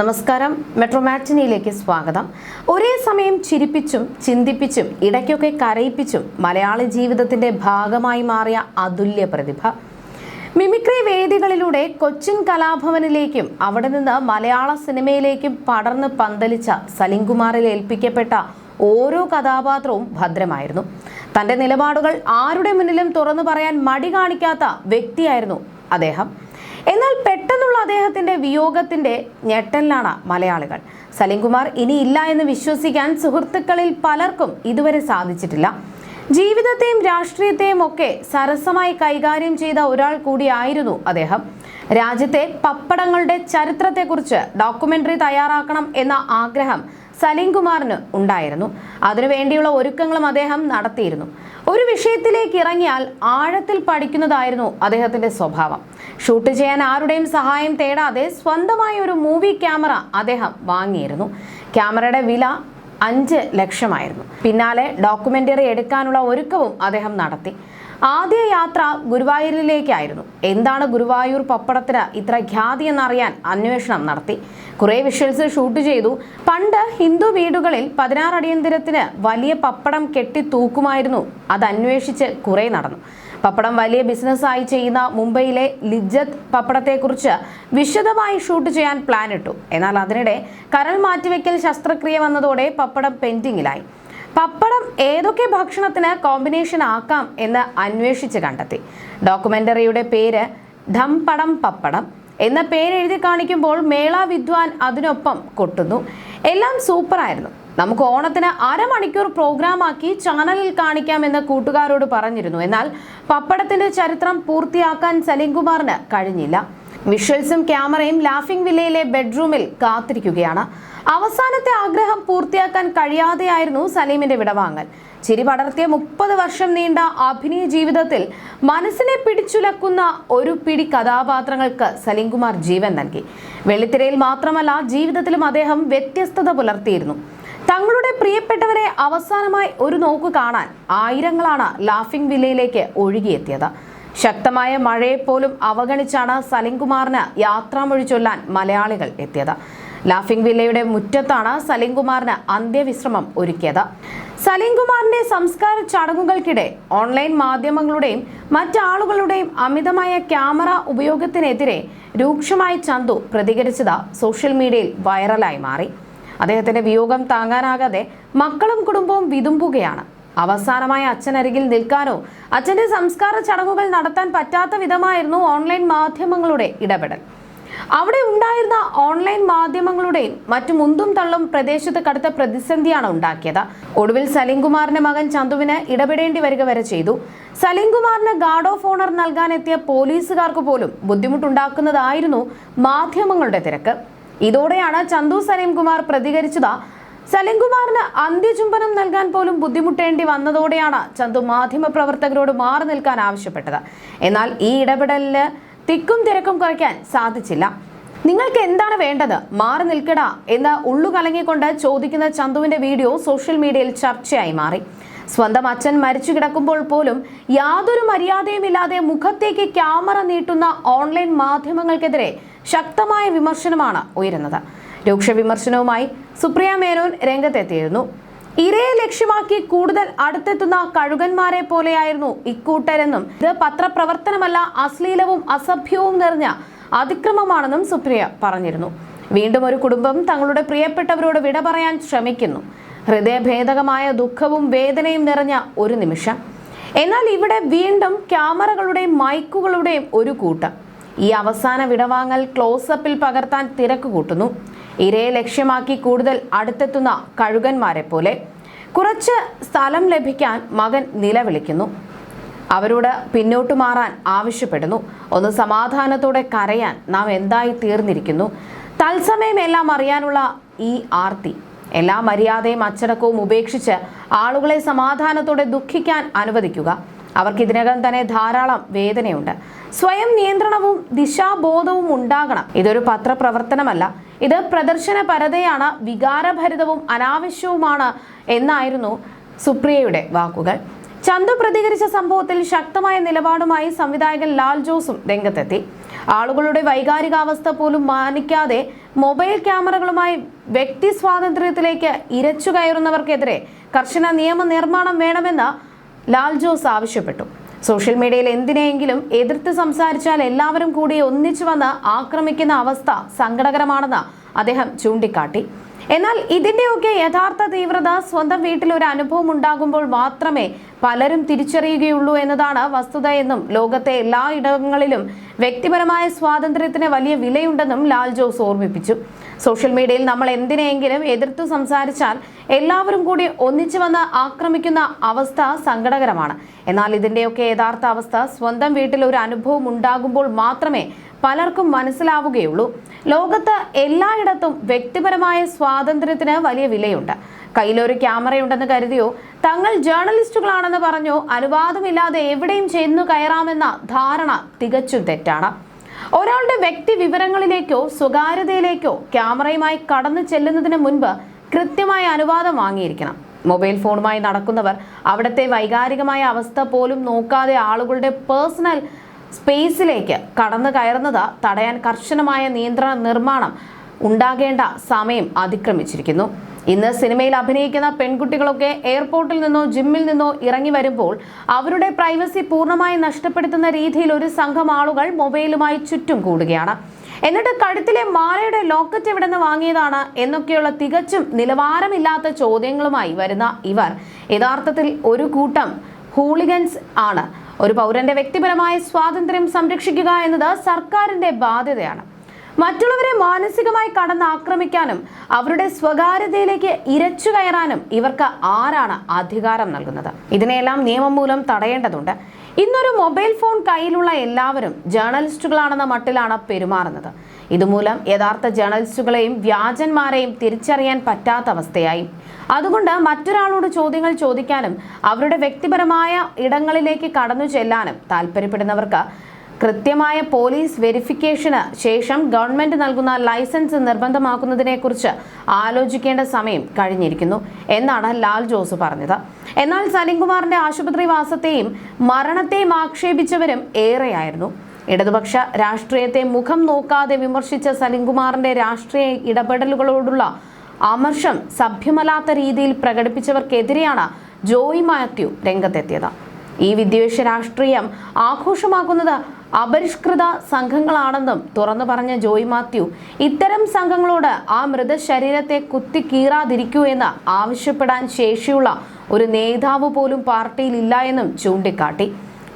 നമസ്കാരം. മെട്രോ മാറ്റിനിയിലേക്ക് സ്വാഗതം. ഒരേ സമയം ചിരിപ്പിച്ചും ചിന്തിപ്പിച്ചും ഇടയ്ക്കൊക്കെ കരയിപ്പിച്ചും മലയാളി ജീവിതത്തിന്റെ ഭാഗമായി മാറിയ അതുല്യ പ്രതിഭ. മിമിക്രി വേദികളിലൂടെ കൊച്ചിൻ കലാഭവനിലേക്കും അവിടെ നിന്ന് മലയാള സിനിമയിലേക്കും പടർന്ന് പന്തലിച്ച സലിംകുമാറിൽ ഏൽപ്പിക്കപ്പെട്ട ഓരോ കഥാപാത്രവും ഭദ്രമായിരുന്നു. തന്റെ നിലപാടുകൾ ആരുടെ മുന്നിലും തുറന്നു പറയാൻ മടി കാണിക്കാത്ത വ്യക്തിയായിരുന്നു അദ്ദേഹം. എന്നാൽ പെട്ടെന്നുള്ള അദ്ദേഹത്തിന്റെ വിയോഗത്തിന്റെ ഞെട്ടലിലാണ് മലയാളികൾ. സലിംകുമാർ ഇനിയില്ല എന്ന് വിശ്വസിക്കാൻ സുഹൃത്തുക്കളിൽ പലർക്കും ഇതുവരെ സാധിച്ചിട്ടില്ല. ജീവിതത്തെയും രാഷ്ട്രീയത്തെയും ഒക്കെ സരസമായി കൈകാര്യം ചെയ്ത ഒരാൾ കൂടിയായിരുന്നു അദ്ദേഹം. രാജ്യത്തെ പപ്പടങ്ങളുടെ ചരിത്രത്തെക്കുറിച്ച് ഡോക്യുമെന്ററി തയ്യാറാക്കണം എന്ന ആഗ്രഹം സലിംകുമാറിന് ഉണ്ടായിരുന്നു. അതിനുവേണ്ടിയുള്ള ഒരുക്കങ്ങളും അദ്ദേഹം നടത്തിയിരുന്നു. ഒരു വിഷയത്തിലേക്ക് ഇറങ്ങിയാൽ ആഴത്തിൽ പഠിക്കുന്നതായിരുന്നു അദ്ദേഹത്തിന്റെ സ്വഭാവം. ഷൂട്ട് ചെയ്യാൻ ആരുടെയും സഹായം തേടാതെ സ്വന്തമായ ഒരു മൂവി ക്യാമറ അദ്ദേഹം വാങ്ങിയിരുന്നു. ക്യാമറയുടെ വില 5 ലക്ഷമായിരുന്നു. പിന്നാലെ ഡോക്യുമെന്ററി എടുക്കാനുള്ള ഒരുക്കവും അദ്ദേഹം നടത്തി. ആദ്യ യാത്ര ഗുരുവായൂരിലേക്കായിരുന്നു. എന്താണ് ഗുരുവായൂർ പപ്പടത്തിന് ഇത്ര ഖ്യാതി എന്നറിയാൻ അന്വേഷണം നടത്തി. കുറെ വിഷ്വൽസ് ഷൂട്ട് ചെയ്തു. പണ്ട് ഹിന്ദു വീടുകളിൽ 16 അടിയന്തരത്തിന് വലിയ പപ്പടം കെട്ടി തൂക്കുമായിരുന്നു. അത് അന്വേഷിച്ച് കുറെ നടന്നു. പപ്പടം വലിയ ബിസിനസ്സായി ചെയ്യുന്ന മുംബൈയിലെ ലിജ്ജത്ത് പപ്പടത്തെക്കുറിച്ച് വിശദമായി ഷൂട്ട് ചെയ്യാൻ പ്ലാൻ ഇട്ടു. എന്നാൽ അതിനിടെ കരൾ മാറ്റിവെക്കൽ ശസ്ത്രക്രിയ വന്നതോടെ പപ്പടം പെൻഡിങ്ങിലായി. പപ്പടം ഏതൊക്കെ ഭക്ഷണത്തിന് കോമ്പിനേഷൻ ആക്കാം എന്ന് അന്വേഷിച്ച് കണ്ടെത്തി. ഡോക്യുമെന്ററിയുടെ പേര് ധം പടം പപ്പടം എന്ന പേര് എഴുതി കാണിക്കുമ്പോൾ മേള വിദ്വാൻ അതിനൊപ്പം കൊട്ടുന്നു. എല്ലാം സൂപ്പറായിരുന്നു. നമുക്ക് ഓണത്തിന് അരമണിക്കൂർ പ്രോഗ്രാമാക്കി ചാനലിൽ കാണിക്കാമെന്ന് കൂട്ടുകാരോട് പറഞ്ഞിരുന്നു. എന്നാൽ പപ്പടത്തിന്റെ ചരിത്രം പൂർത്തിയാക്കാൻ സലിംകുമാറിന് കഴിഞ്ഞില്ല. വിഷ്വൽസും ക്യാമറയും ലാഫിംഗ് വില്ലയിലെ ബെഡ്റൂമിൽ കാത്തിരിക്കുകയാണ്. അവസാനത്തെ ആഗ്രഹം പൂർത്തിയാക്കാൻ കഴിയാതെയായിരുന്നു സലീമിന്റെ വിടവാങ്ങൽ. ചിരി പടർത്തിയ 30 വർഷം നീണ്ട അഭിനയ ജീവിതത്തിൽ മനസ്സിനെ പിടിച്ചുലക്കുന്ന ഒരു പിടി കഥാപാത്രങ്ങൾക്ക് സലിംകുമാർ ജീവൻ നൽകി. വെള്ളിത്തിരയിൽ മാത്രമല്ല, ജീവിതത്തിലും അദ്ദേഹം വ്യത്യസ്തത പുലർത്തിയിരുന്നു. തങ്ങളുടെ പ്രിയപ്പെട്ടവരെ അവസാനമായി ഒരു നോക്കു കാണാൻ ആയിരങ്ങളാണ് ലാഫിംഗ് വില്ലയിലേക്ക് ഒഴുകിയെത്തിയത്. ശക്തമായ മഴയെപ്പോലും അവഗണിച്ചാണ് സലിംകുമാറിന് യാത്രാമൊഴി ചൊല്ലാൻ മലയാളികൾ എത്തിയത്. ലാഫിംഗ് വില്ലയുടെ മുറ്റത്താണ് സലിംകുമാറിന് അന്ത്യവിശ്രമം ഒരുക്കിയത്. സലിംകുമാറിന്റെ സംസ്കാര ചടങ്ങുകൾക്കിടെ ഓൺലൈൻ മാധ്യമങ്ങളുടെയും മറ്റാളുകളുടെയും അമിതമായ ക്യാമറ ഉപയോഗത്തിനെതിരെ രൂക്ഷമായി ചന്തു പ്രതികരിച്ചത് സോഷ്യൽ മീഡിയയിൽ വൈറലായി മാറി. അദ്ദേഹത്തിന്റെ വിയോഗം താങ്ങാനാകാതെ മക്കളും കുടുംബവും വിതുമ്പുകയാണ്. അവസാനമായി അച്ഛനരികിൽ നിൽക്കാനോ അച്ഛന്റെ സംസ്കാര ചടങ്ങുകൾ നടത്താൻ പറ്റാത്ത വിധമായിരുന്നു ഓൺലൈൻ മാധ്യമങ്ങളുടെ ഇടപെടൽ. അവിടെ ഉണ്ടായിരുന്ന ഓൺലൈൻ മാധ്യമങ്ങളുടെയും മറ്റു മുന്തും തള്ളും പ്രദേശത്ത് കടുത്ത പ്രതിസന്ധിയാണ് ഉണ്ടാക്കിയത്. ഒടുവിൽ സലിംകുമാറിന്റെ മകൻ ചന്തുവിന് ഇടപെടേണ്ടി വരിക വരെ ചെയ്തു. സലിംകുമാറിന് ഗാർഡ് ഓഫ് ഓണർ നൽകാനെത്തിയ പോലീസുകാർക്ക് പോലും ബുദ്ധിമുട്ടുണ്ടാക്കുന്നതായിരുന്നു മാധ്യമങ്ങളുടെ തിരക്ക്. ഇതോടെയാണ് ചന്തു സലിംകുമാർ പ്രതികരിച്ചത്. സലിംകുമാറിന് അന്ത്യചുംബനം നൽകാൻ പോലും ബുദ്ധിമുട്ടേണ്ടി വന്നതോടെയാണ് ചന്തു മാധ്യമപ്രവർത്തകരോട് മാറി നിൽക്കാൻ ആവശ്യപ്പെട്ടത്. എന്നാൽ ഈ ഇടപെടലിന് തിക്കും തിരക്കും കുറയ്ക്കാൻ സാധിച്ചില്ല. നിങ്ങൾക്ക് എന്താണ് വേണ്ടത്, മാറി നിൽക്കടാ എന്ന് ഉള്ളു കലങ്ങിക്കൊണ്ട് ചോദിക്കുന്ന ചന്തുവിന്റെ വീഡിയോ സോഷ്യൽ മീഡിയയിൽ ചർച്ചയായി മാറി. സ്വന്തം അച്ഛൻ മരിച്ചു കിടക്കുമ്പോൾ പോലും യാതൊരു മര്യാദയുമില്ലാതെ മുഖത്തേക്ക് ക്യാമറ നീട്ടുന്ന ഓൺലൈൻ മാധ്യമങ്ങൾക്കെതിരെ ശക്തമായ വിമർശനമാണ് ഉയരുന്നത്. രൂക്ഷ വിമർശനവുമായി സുപ്രിയ മേനോൻ രംഗത്തെത്തിയിരുന്നു. ഇരയെ ലക്ഷ്യമാക്കി കൂടുതൽ അടുത്തെത്തുന്ന കഴുകന്മാരെ പോലെയായിരുന്നു ഇക്കൂട്ടരെന്നും ഇത് പത്രപ്രവർത്തനമല്ല, അശ്ലീലവും അസഭ്യവും നിറഞ്ഞ അതിക്രമമാണെന്നും സുപ്രിയ പറഞ്ഞിരുന്നു. വീണ്ടും ഒരു കുടുംബം തങ്ങളുടെ പ്രിയപ്പെട്ടവരോട് വിട പറയാൻ ശ്രമിക്കുന്നു. ഹൃദയഭേദകമായ ദുഃഖവും വേദനയും നിറഞ്ഞ ഒരു നിമിഷം. എന്നാൽ ഇവിടെ വീണ്ടും ക്യാമറകളുടെയും മൈക്കുകളുടെയും ഒരു കൂട്ടം ഈ അവസാന വിടവാങ്ങൽ ക്ലോസപ്പിൽ പകർത്താൻ തിരക്ക് കൂട്ടുന്നു. ഇരയെ ലക്ഷ്യമാക്കി കൂടുതൽ അടുത്തെത്തുന്ന കഴുകന്മാരെ പോലെ. കുറച്ച് സ്ഥലം ലഭിക്കാൻ മകൻ നിലവിളിക്കുന്നു. അവരോട് പിന്നോട്ട് മാറാൻ ആവശ്യപ്പെടുന്നു. ഒന്ന് സമാധാനത്തോടെ കരയാൻ നാം എന്തായി തീർന്നിരിക്കുന്നു. തത്സമയം എല്ലാം അറിയാനുള്ള ഈ ആർത്തി. എല്ലാ മര്യാദയും അച്ചടക്കവും ഉപേക്ഷിച്ച് ആളുകളെ സമാധാനത്തോടെ ദുഃഖിക്കാൻ അനുവദിക്കുക. അവർക്ക് ഇതിനകം തന്നെ ധാരാളം വേദനയുണ്ട്. സ്വയം നിയന്ത്രണവും ദിശാബോധവും ഉണ്ടാകണം. ഇതൊരു പത്രപ്രവർത്തനമല്ല, ഇത് പ്രദർശന പരതയാണ്, വികാരഭരിതവും അനാവശ്യവുമാണ് എന്നായിരുന്നു സുപ്രിയയുടെ വാക്കുകൾ. ചന്തു പ്രതികരിച്ച സംഭവത്തിൽ ശക്തമായ നിലപാടുമായി സംവിധായകൻ ലാൽ ജോസും രംഗത്തെത്തി. ആളുകളുടെ വൈകാരികാവസ്ഥ പോലും മാനിക്കാതെ മൊബൈൽ ക്യാമറകളുമായി വ്യക്തി സ്വാതന്ത്ര്യത്തിലേക്ക് ഇരച്ചു കയറുന്നവർക്കെതിരെ കർശന നിയമനിർമ്മാണം വേണമെന്ന് ലാൽ ജോസ് ആവശ്യപ്പെട്ടു. സോഷ്യൽ മീഡിയയിൽ എന്തിനെങ്കിലും എതിർത്ത് സംസാരിച്ചാൽ എല്ലാവരും കൂടി ഒന്നിച്ചു വന്ന് ആക്രമിക്കുന്ന അവസ്ഥ സങ്കടകരമാണെന്ന് അദ്ദേഹം ചൂണ്ടിക്കാട്ടി. എന്നാൽ ഇതിന്റെയൊക്കെ യഥാർത്ഥ തീവ്രത സ്വന്തം വീട്ടിൽ ഒരു അനുഭവം ഉണ്ടാകുമ്പോൾ മാത്രമേ പലരും തിരിച്ചറിയുകയുള്ളൂ എന്നതാണ് വസ്തുതയെന്നും ലോകത്തെ എല്ലാ ഇടങ്ങളിലും വ്യക്തിപരമായ സ്വാതന്ത്ര്യത്തിന് വലിയ വിലയുണ്ടെന്നും ലാൽ ജോസ് ഓർമ്മിപ്പിച്ചു. സോഷ്യൽ മീഡിയയിൽ നമ്മൾ എന്തിനെങ്കിലും എതിർത്തു സംസാരിച്ചാൽ എല്ലാവരും കൂടി ഒന്നിച്ചു വന്ന് ആക്രമിക്കുന്ന അവസ്ഥ സങ്കടകരമാണ്. എന്നാൽ ഇതിന്റെയൊക്കെ യഥാർത്ഥ അവസ്ഥ സ്വന്തം വീട്ടിൽ ഒരു അനുഭവം ഉണ്ടാകുമ്പോൾ മാത്രമേ പലർക്കും മനസ്സിലാവുകയുള്ളൂ. ലോകത്ത് എല്ലായിടത്തും വ്യക്തിപരമായ സ്വാതന്ത്ര്യത്തിന് വലിയ വിലയുണ്ട്. കയ്യിലൊരു ക്യാമറയുണ്ടെന്ന് കരുതിയോ തങ്ങൾ ജേർണലിസ്റ്റുകളാണെന്ന് പറഞ്ഞോ അനുവാദമില്ലാതെ എവിടെയും ചെന്നു കയറാമെന്ന ധാരണ തികച്ചും തെറ്റാണ്. ഒരാളുടെ വ്യക്തി വിവരങ്ങളിലേക്കോ സ്വകാര്യതയിലേക്കോ ക്യാമറയുമായി കടന്നു ചെല്ലുന്നതിന് മുൻപ് കൃത്യമായ അനുവാദം വാങ്ങിയിരിക്കണം. മൊബൈൽ ഫോണുമായി നടക്കുന്നവർ അവിടുത്തെ വൈകാരികമായ അവസ്ഥ പോലും നോക്കാതെ ആളുകളുടെ പേഴ്സണൽ സ്പേസിലേക്ക് കടന്നു കയറുന്നത് തടയാൻ കർശനമായ നിയന്ത്രണ നിർമ്മാണം ഉണ്ടാകേണ്ട സമയം അതിക്രമിച്ചിരിക്കുന്നു. ഇന്ന് സിനിമയിൽ അഭിനയിക്കുന്ന പെൺകുട്ടികളൊക്കെ എയർപോർട്ടിൽ നിന്നോ ജിമ്മിൽ നിന്നോ ഇറങ്ങി വരുമ്പോൾ അവരുടെ പ്രൈവസി പൂർണ്ണമായി നഷ്ടപ്പെടുത്തുന്ന രീതിയിൽ ഒരു സംഘം ആളുകൾ മൊബൈലുമായി ചുറ്റും കൂടുകയാണ്. എന്നിട്ട് കഴുത്തിലെ മാലയുടെ ലോക്കറ്റ് എവിടെ നിന്ന് വാങ്ങിയതാണ് എന്നൊക്കെയുള്ള തികച്ചും നിലവാരമില്ലാത്ത ചോദ്യങ്ങളുമായി വരുന്ന ഇവർ യഥാർത്ഥത്തിൽ ഒരു കൂട്ടം ഹൂളിഗൻസ് ആണ്. ഒരു പൗരന്റെ വ്യക്തിപരമായ സ്വാതന്ത്ര്യം സംരക്ഷിക്കുക എന്നത് സർക്കാരിന്റെ ബാധ്യതയാണ്. മറ്റുള്ളവരെ മാനസികമായി കടന്നാക്രമിക്കാനും അവരുടെ സ്വകാര്യതയിലേക്ക് ഇരച്ചു കയറാനും ഇവർക്ക് ആരാണ് അധികാരം നൽകുന്നത്? ഇതിനെല്ലാം നിയമം മൂലം തടയേണ്ടതുണ്ട്. ഇന്നൊരു മൊബൈൽ ഫോൺ കയ്യിലുള്ള എല്ലാവരും ജേർണലിസ്റ്റുകളാണെന്ന മട്ടിലാണ് പെരുമാറുന്നത്. ഇതുമൂലം യഥാർത്ഥ ജേർണലിസ്റ്റുകളെയും വ്യാജന്മാരെയും തിരിച്ചറിയാൻ പറ്റാത്ത അവസ്ഥയായി. അതുകൊണ്ട് മറ്റൊരാളോട് ചോദ്യങ്ങൾ ചോദിക്കാനും അവരുടെ വ്യക്തിപരമായ ഇടങ്ങളിലേക്ക് കടന്നു ചെല്ലാനും താല്പര്യപ്പെടുന്നവർക്ക് കൃത്യമായ പോലീസ് വെരിഫിക്കേഷന് ശേഷം ഗവൺമെന്റ് നൽകുന്ന ലൈസൻസ് നിർബന്ധമാക്കുന്നതിനെക്കുറിച്ച് ആലോചിക്കേണ്ട സമയം കഴിഞ്ഞിരിക്കുന്നു എന്നാണ് ലാൽ ജോസ് പറഞ്ഞത്. എന്നാൽ സലിംകുമാറിന്റെ ആശുപത്രിവാസത്തെയും മരണത്തെയും ആക്ഷേപിച്ചവരും ഏറെയായിരുന്നു. ഇടതുപക്ഷ രാഷ്ട്രീയത്തെ മുഖം നോക്കാതെ വിമർശിച്ച സലിംകുമാറിന്റെ രാഷ്ട്രീയ ഇടപെടലുകളോടുള്ള അമർഷം സഭ്യമല്ലാത്ത രീതിയിൽ പ്രകടിപ്പിച്ചവർക്കെതിരെയാണ് ജോയി മാത്യു രംഗത്തെത്തിയത്. ഈ വിദ്വേഷ രാഷ്ട്രീയം ആഘോഷമാക്കുന്നത് അപരിഷ്കൃത സംഘങ്ങളാണെന്നും തുറന്നു പറഞ്ഞ ജോയി മാത്യു ഇത്തരം സംഘങ്ങളോട് ആ മൃതശരീരത്തെ കുത്തിക്കീറാതിരിക്കൂ എന്ന് ആവശ്യപ്പെടാൻ ശേഷിയുള്ള ഒരു നേതാവ് പോലും പാർട്ടിയിൽ ഇല്ല എന്നും ചൂണ്ടിക്കാട്ടി.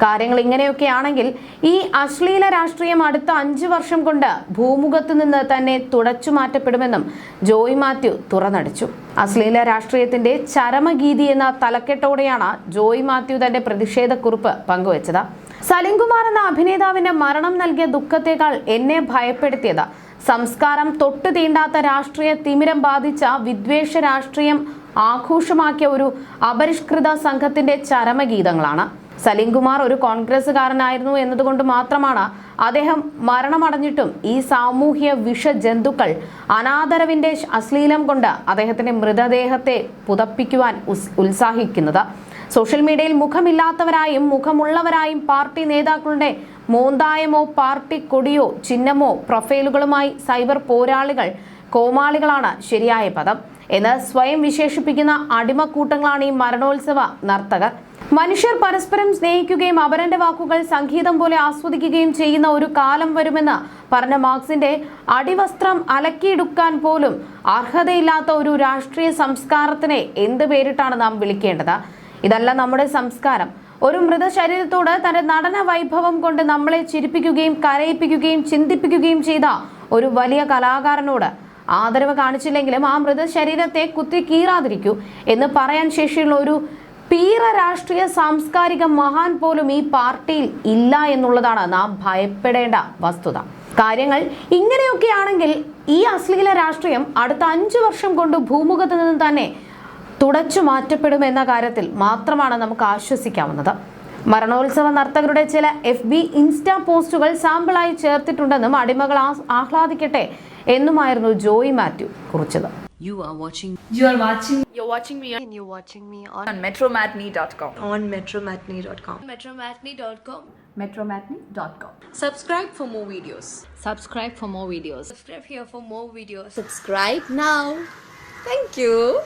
കാര്യങ്ങൾ ഇങ്ങനെയൊക്കെയാണെങ്കിൽ ഈ അശ്ലീല രാഷ്ട്രീയം അടുത്ത 5 വർഷം കൊണ്ട് ഭൂമുഖത്ത് നിന്ന് തന്നെ തുടച്ചു മാറ്റപ്പെടുമെന്നും ജോയി മാത്യു തുറന്നടിച്ചു. അശ്ലീല രാഷ്ട്രീയത്തിന്റെ ചരമഗീതി എന്ന തലക്കെട്ടോടെയാണ് ജോയി മാത്യു തന്റെ പ്രതിഷേധക്കുറിപ്പ് പങ്കുവച്ചത്. സലിംകുമാർ എന്ന അഭിനേതാവിന്റെ മരണം നൽകിയ ദുഃഖത്തേക്കാൾ എന്നെ ഭയപ്പെടുത്തിയത് സംസ്കാരം തൊട്ടു തീണ്ടാത്ത രാഷ്ട്രീയ തിമിരം ബാധിച്ച വിദ്വേഷ രാഷ്ട്രീയം ആഘോഷമാക്കിയ ഒരു അപരിഷ്കൃത സംഘത്തിന്റെ ചരമഗീതങ്ങളാണ്. സലിംകുമാർ ഒരു കോൺഗ്രസുകാരനായിരുന്നു എന്നതുകൊണ്ട് മാത്രമാണ് അദ്ദേഹം മരണമടഞ്ഞിട്ടും ഈ സാമൂഹ്യ വിഷജന്തുക്കൾ അനാദരവിന്റെ അശ്ലീലം കൊണ്ട് അദ്ദേഹത്തിന്റെ മൃതദേഹത്തെ പുതപ്പിക്കുവാൻ ഉത്സാഹിക്കുന്നത്. സോഷ്യൽ മീഡിയയിൽ മുഖമില്ലാത്തവരായും മുഖമുള്ളവരായും പാർട്ടി നേതാക്കളുടെ മോന്തായമോ പാർട്ടി കൊടിയോ ചിഹ്നമോ പ്രൊഫൈലുകളുമായി സൈബർ പോരാളികൾ കോമാളികളാണ് ശരിയായ പദം എന്ന് സ്വയം വിശേഷിപ്പിക്കുന്ന അടിമക്കൂട്ടങ്ങളാണ് ഈ മരണോത്സവ നർത്തകർ. മനുഷ്യർ പരസ്പരം സ്നേഹിക്കുകയും അവരന്റെ വാക്കുകൾ സംഗീതം പോലെ ആസ്വദിക്കുകയും ചെയ്യുന്ന ഒരു കാലം വരുമെന്ന് പറഞ്ഞ മാർക്സിന്റെ അടിവസ്ത്രം അലക്കിയെടുക്കാൻ പോലും അർഹതയില്ലാത്ത ഒരു രാഷ്ട്രീയ സംസ്കാരത്തിനെ എന്ത് പേരിട്ടാണ് നാം വിളിക്കേണ്ടത്? ഇതല്ല നമ്മുടെ സംസ്കാരം. ഒരു മൃതശരീരത്തോട് തന്റെ നടന വൈഭവം കൊണ്ട് നമ്മളെ ചിരിപ്പിക്കുകയും കരയിപ്പിക്കുകയും ചിന്തിപ്പിക്കുകയും ചെയ്ത ഒരു വലിയ കലാകാരനോട് ആദരവ് കാണിച്ചില്ലെങ്കിലും ആ മൃതശരീരത്തെ കുത്തി കീറാതിരിക്കൂ എന്ന് പറയാൻ ശേഷിയുള്ള ഒരു പീറ രാഷ്ട്രീയ സാംസ്കാരിക മഹാൻ പോലും ഈ പാർട്ടിയിൽ ഇല്ല എന്നുള്ളതാണ് നാം ഭയപ്പെടേണ്ട വസ്തുത. കാര്യങ്ങൾ ഇങ്ങനെയൊക്കെയാണെങ്കിൽ ഈ അശ്ലീല രാഷ്ട്രീയം അടുത്ത 5 വർഷം കൊണ്ട് ഭൂമുഖത്ത് നിന്ന് തന്നെ തുടച്ചു മാറ്റപ്പെടുമെന്ന കാര്യത്തിൽ മാത്രമാണ് നമുക്ക് ആശ്വസിക്കാവുന്നത്. മരണോത്സവ നർത്തകരുടെ ചില FB ഇൻസ്റ്റാ പോസ്റ്റുകൾ സാമ്പിളായി ചേർത്തിട്ടുണ്ടെന്നും അടിമകൾ ആഹ്ലാദിക്കട്ടെ എന്നുമായിരുന്നു ജോയി മാത്യു കുറിച്ചത്. You are watching You're watching me And you're watching me on metromatney.com. on metromatney.com. metromatney.com. metromatney.com. Subscribe for more videos. Subscribe for more videos. Subscribe here for more videos. Subscribe now. Thank you.